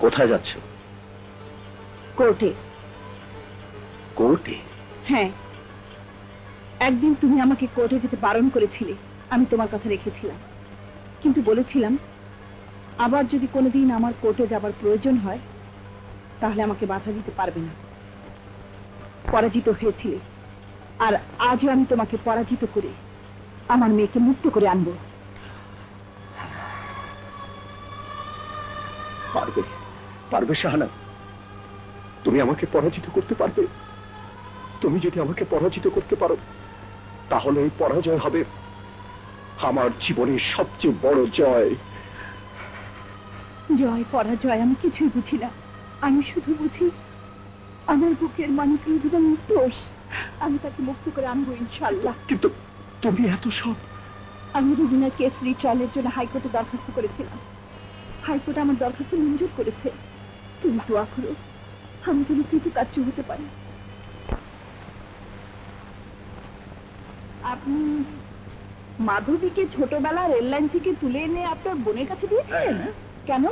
কোথায় যাচ্ছ? কোর্টে। কোর্টে? হ্যাঁ, একদিন তুমি আমাকে কোর্টে যেতে বারণ করেছিলে, আমি তোমার কথা রেখেছিলাম, কিন্তু বলেছিলাম আবার যদি কোনোদিন আমার কোর্টে যাবার প্রয়োজন হয় তাহলে আমাকে বাধা দিতে পারবে না। পরাজিত হয়েছিলে, আর আজও আমি তোমাকে পরাজিত করে আমার মেয়েকে মুক্ত করে আনবো। পারবে, পারবে শাহানা, তুমি আমাকে পরাজিত করতে পারবে। তুমি যদি আমাকে পরাজিত করতে পারো তাহলে এই পরাজয় হবে আমার জীবনের সবচেয়ে বড় জয়। জয় পরাজয় আমি কিছুই বুঝি না, আমি শুধু বুঝি আমার বুকের মানুষের জীবন দোষ, আমি তাকে মুক্ত করে আনবো ইনশাল্লাহ। কিন্তু তুমি এত সব। আমি রুবিনা কেস রিট্রায়ালের জন্য হাইকোর্টে দরখাস্ত করেছিলাম, হাইকোর্ট আমার দরখাস্ত মঞ্জুর করেছে। তুমি দোয়া করো আমি যেন কৃতকার্য হতে পারি। আপনি মাধবীকে ছোটবেলা রেল লাইন থেকে তুলে এনে আপনার বোনের কাছে দিয়েছিলেন? কেন?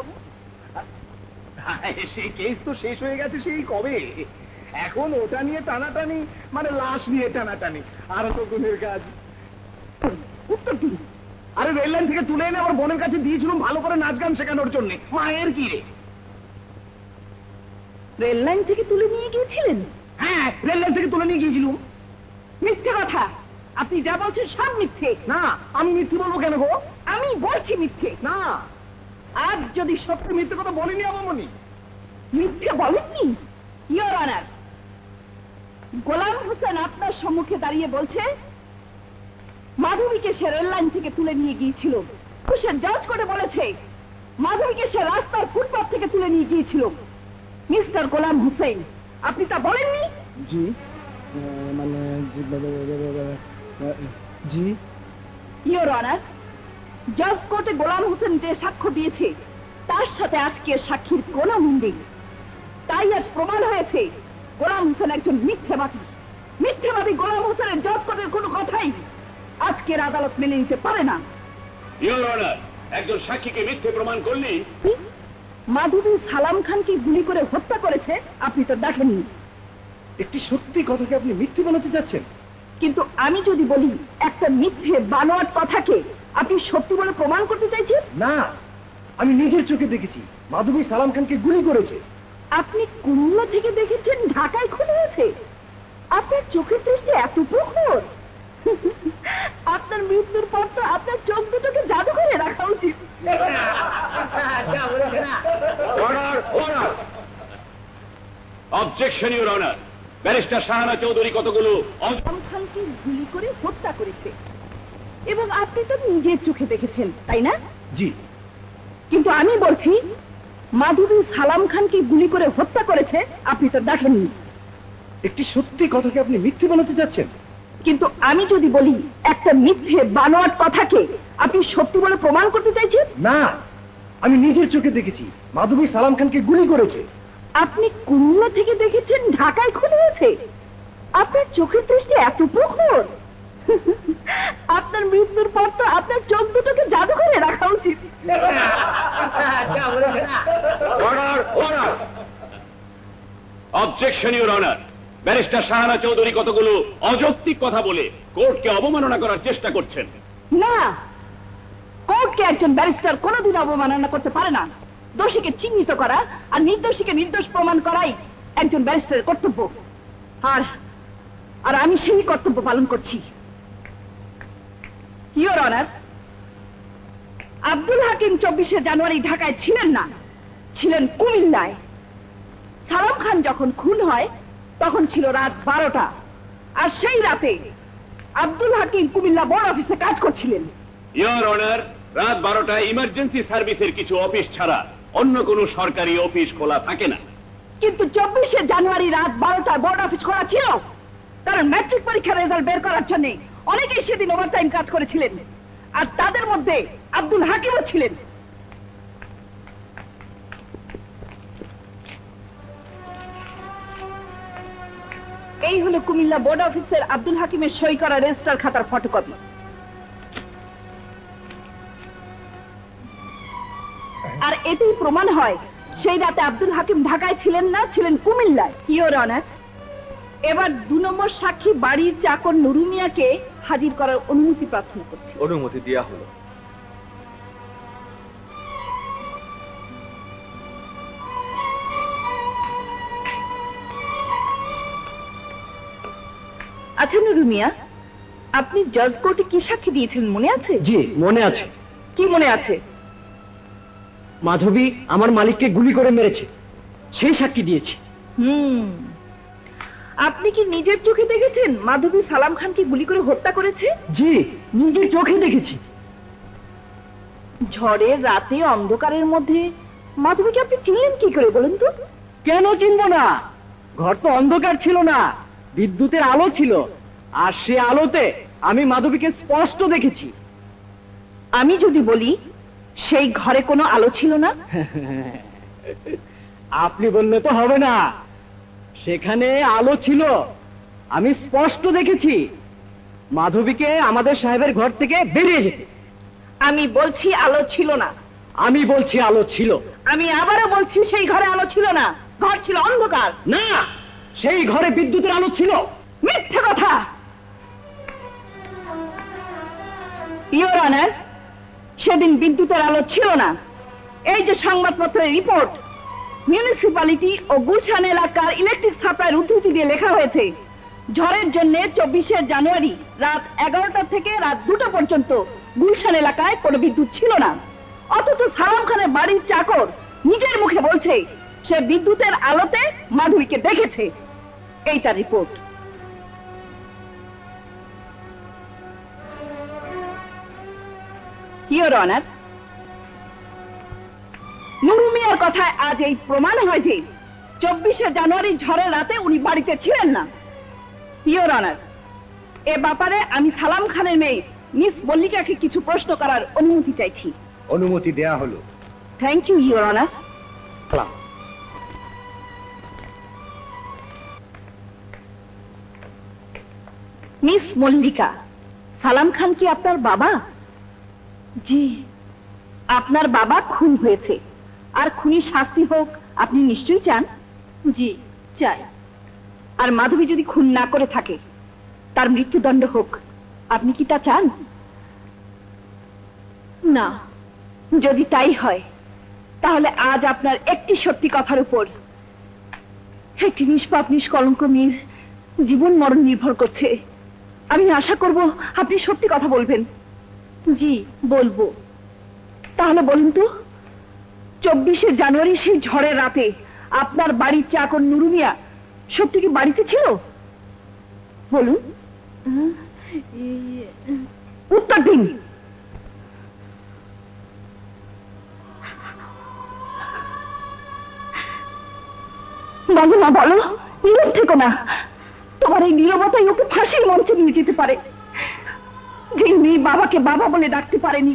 সেই কেস তো শেষ হয়ে গেছে সেই কবে। এখন ওটা নিয়ে টানাটানি মানে লাশ নিয়ে টানাটানি, আর তো গুণের কাজ। উত্তর দিন। আরে রেল লাইন থেকে তুলে এনে আমার বোনের কাছে দিয়েছিলাম ভালো করে নাচ গান শেখানোর জন্য। মায়ের কি রে? রেল লাইন থেকে তুলে নিয়ে গিয়েছিলেন? হ্যাঁ, রেল লাইন থেকে তুলে নিয়ে গিয়েছিলাম। মিথ্যে কথা, আপনি যা বলছেন সব মিথ্যে। না, আমি মিথ্যে বলবো কেন গো? আমি বলছি মিথ্যে। না, আজ যদি সত্যি মিথ্যে কথা বলিনি আমনি। মিথ্যে বলেননি? ইওর অনার, গোলাম হোসেন আপনার সম্মুখে দাঁড়িয়ে বলছে মাধবীকে সে রেল লাইন থেকে তুলে নিয়ে গিয়েছিল। সে জাজ করে বলেছে মাধবীকে সে রাস্তার ফুটপাথ থেকে তুলে নিয়ে গিয়েছিল। মিস্টার গোলাম হোসেন, আপনি তা বলেননি? জি, মানে জি। ইওর অনার, জাজ কোর্টে গোলাম হোসেন যে সাক্ষ্য দিয়েছে তার সাথে আজকের সাক্ষীর কোনো মিল নেই। তাই আজ প্রমাণ হয়েছে গোলাম হোসেন একজন মিথ্যাবাদী। মিথ্যাবাদী গোলাম হোসেনের জাজ কোর্টের কোনো কথাই আজকের আদালত মেনে নিতে পারে না। ইওর অনার, একজন সাক্ষীকে মিথ্যে প্রমাণ করলে মাধবী সালাম খানকে গুলি করে হত্যা করেছে আপনি তো দেখেননি। একটি সত্যি কথাকে আপনি মিথ্যে বানাতে চাচ্ছেন? কিন্তু আমি যদি বলি একটা মিথ্যে বানোয়াট কথাকে আপনি সত্যি বলে প্রমাণ করতে চাইছেন? না, আমি নিজের চোখে দেখেছি মাধবী সালাম খানকে গুলি করেছে। আপনি কুমিল্লা থেকে দেখেছেন ঢাকায় খুন হয়েছে? আপনার চোখের দৃষ্টি এত প্রখর। আপনার মৃত্যুর পর তো আপনার চোখ দুটোকে জাদুঘরে রাখা উচিত। Objection your honour, barrister Shahana Chowdhury কতগুলো সালাম খানকে গুলি করে হত্যা করেছে এবং আপনি তো নিজের চোখে দেখেছেন, তাই না? জি। কিন্তু আমি বলছি মাধবী সালাম খানকে গুলি করে হত্যা করেছে আপনি তো দেখেননি। একটি সত্যি কথাকে আপনি মিথ্যে বানাতে চাচ্ছেন? কিন্তু আমি যদি বলি একটা মিথ্যে বানোয়াট কথাকে আপনি সত্যি বলে প্রমাণ করতে চাইছেন? না, আমি নিজের চোখে দেখেছি মাধবী সালাম খানকে গুলি করেছে। আপনি কুমিল্লা থেকে দেখেছেন ঢাকায় খুন হয়েছে? আপনার চোখের দৃষ্টি এত প্রখর। আপনার মৃত্যুর পর তো আপনার চোখ দুটোকে জাদুঘরে রাখা উচিত। Objection your honour, barrister Shahana Chowdhury কতগুলো অযৌক্তিক কথা বলে কোর্টকে অবমাননা করার চেষ্টা করছেন। না, কোর্টকে একজন ব্যারিস্টার কোনোদিন অবমাননা করতে পারে না। দোষীকে চিহ্নিত করা আর নির্দোষীকে নির্দোষ প্রমাণ করাই একজন ব্যারিস্টারের কর্তব্য, আর আমি সেই কর্তব্য পালন করছি। ইওর অনার, আব্দুল হাকিম 24শে জানুয়ারি ঢাকায় ছিলেন না, ছিলেন কুমিল্লায়। সালাম খান যখন খুন হয় তখন ছিল রাত 12টা, আর সেই রাতে আব্দুল হাকিম কুমিল্লা বোর্ড অফিসে কাজ করছিলেন। ইওর অনার, রাত 12টায় ইমার্জেন্সি সার্ভিসের কিছু অফিস ছাড়া অন্য কোনো সরকারি অফিস খোলা থাকে না। কিন্তু 24শে জানুয়ারি রাত 12টায় বোর্ড অফিস খোলা ছিল, কারণ ম্যাট্রিক পরীক্ষার রেজাল্ট বের করার জন্য অনেকেই সেদিন ওভারটাইম কাজ করেছিলেন, আর তাদের মধ্যে আব্দুল হাকিমও ছিলেন। এই হলো কুমিল্লা বোর্ড অফিসের আব্দুল হাকিমের সই করা রেজিস্টার খাতার ফটোকপি। আর এতেই প্রমাণ হয় সেই রাতে আব্দুল হাকিম ঢাকায় ছিলেন না, ছিলেন কুমিল্লায়। ইওর অনার, এবার 2 নম্বর সাক্ষী বাড়ির চাকর নুরু মিয়াকে হাজির করার অনুমতি প্রার্থনা করছি। অনুমতি দেওয়া হলো। আচ্ছা নুরু মিয়া, আপনি জজ কোর্টে কি সাক্ষী দিয়েছিলেন মনে আছে? জি মনে আছে। কি মনে আছে? মাধবী আমার মালিককে গুলি করে মেরেছে, সেই সাক্ষী দিয়েছি। আপনি কি নিজের চোখে দেখেছেন মাধবী সালাম খানকে গুলি করে হত্যা করেছে? জি নিজের চোখে দেখেছি। ঝড়ের রাতে অন্ধকারের মধ্যে মাধবীকে আপনি চিনলেন কি করে বলুন তো? কেন চিনবো না? ঘর তো অন্ধকার ছিল না, বিদ্যুতের আলো ছিল, আর সে আলোতে আমি মাধবীকে স্পষ্ট দেখেছি। আমি যদি বলি সেই ঘরে কোনো আলো ছিল না? আপনি বললে তো হবে না, সেখানে আলো ছিল, আমি স্পষ্ট দেখেছি মাধবীকে আমাদের সাহেবের ঘর থেকে বেরিয়ে যেতে। আমি বলছি আলো ছিল না। আমি বলছি আলো ছিল। আমি আবারও বলছি সেই ঘরে আলো ছিল না, ঘর ছিল অন্ধকার। না, সেই ঘরে বিদ্যুতের আলো ছিল। মিথ্যে কথা। ইওর অনার, সেদিন বিদ্যুতের আলো ছিল না। এই যে সংবাদপত্রের রিপোর্ট, মিউনিসিপ্যালিটি ও গুলশান এলাকার ইলেকট্রিক সাপ্লাইয়ের উদ্ধৃতি দিয়ে লেখা হয়েছে, ঝড়ের জন্য 24শে জানুয়ারি রাত 11টা থেকে রাত 2টা পর্যন্ত গুলশান এলাকায় কোনো বিদ্যুৎ ছিল না। অথচ সালাম খানের বাড়ির চাকর নিজের মুখে বলছে সে বিদ্যুতের আলোতে মাধবীকে দেখেছে। এইটা রিপোর্ট। ইওর অনার, নুরু মিয়ার কথায় আজ এই প্রমাণ হয় যে 24শে জানুয়ারি ঝড়ের রাতে উনি বাড়িতে ছিলেন না। ইওর অনার, এ ব্যাপারে আমি সালাম খানের মেয়ে মিস মল্লিকাকে কিছু প্রশ্ন করার অনুমতি চাইছি। অনুমতি দেয়া হলো। Thank you your honour. Miss Mallika, Salam Khan কি আপনার বাবা? জি। আপনার বাবা খুন হয়েছে, আর খুনির শাস্তি হোক আপনি নিশ্চয়ই চান? জি চাই। আর মাধবী যদি খুন না করে থাকে, তার মৃত্যুদণ্ড হোক, আপনি কি তা চান? না। যদি তাই হয়, তাহলে আজ আপনার একটি সত্যি কথার উপর একটি নিষ্পাপ নিষ্কলঙ্ক মেয়ের জীবন মরণ নির্ভর করছে। আমি আশা করব আপনি সত্যি কথা বলবেন। জি বলবো। তাহলে বলুন তো, 24শে জানুয়ারি সেই ঝড়ের রাতে আপনার বাড়ির চাকর নুরু মিয়া সত্যি কি বাড়িতে ছিল? বলুন, উত্তর দিন। বলো না, বলো, নীরব থেকো না। তোমার এই নীরবতাই ওকে ফাঁসির মঞ্চে নিয়ে যেতে পারে। যে মেয়ে বাবাকে বাবা বলে ডাকতে পারেনি,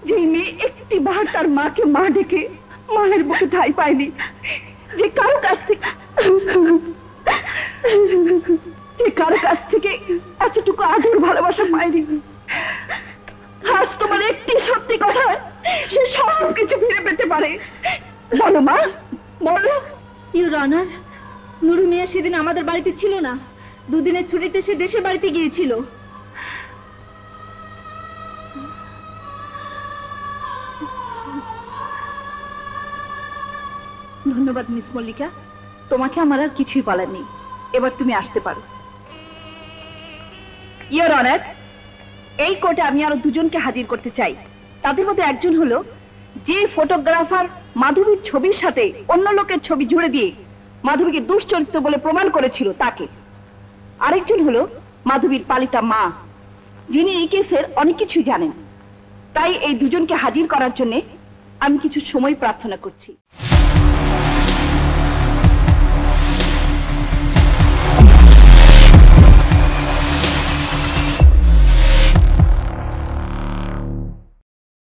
যে মেয়ে একটি বার তার মাকে মা ডেকে মায়ের বুকে ঠাঁই পায়নি, যে কারো কাছ থেকে এতটুকু আদর ভালোবাসা পায়নি, আজ তোমার একটি সত্যি কথা সে সব কিছু ফিরে পেতে পারে। বলো মা, বলো। ইওর অনার, নুরু মিয়া সেদিন আমাদের বাড়িতে ছিল না। 2 দিনের ছুটিতে সে দেশের বাড়িতে গিয়েছিল। ধন্যবাদ মিস মল্লিকা, তোমাকে আমার আর কিছুই বলার নেই। এবার তুমি আসতে পারো। ইওর অনার, এই কোর্টে আমি আরো 2 জনকে হাজির করতে চাই। তাদের মধ্যে একজন হলো যে ফটোগ্রাফার মাধবীর ছবির সাথে অন্য লোকের ছবি জুড়ে দিয়ে মাধবীকে দুশ্চরিত্র বলে প্রমাণ করেছিল তাকে। আরেকজন হলো মাধবীর পালিতা মা, যিনি এই কেসের অনেক কিছুই জানেন। তাই এই 2 জনকে হাজির করার জন্য আমি কিছু সময় প্রার্থনা করছি।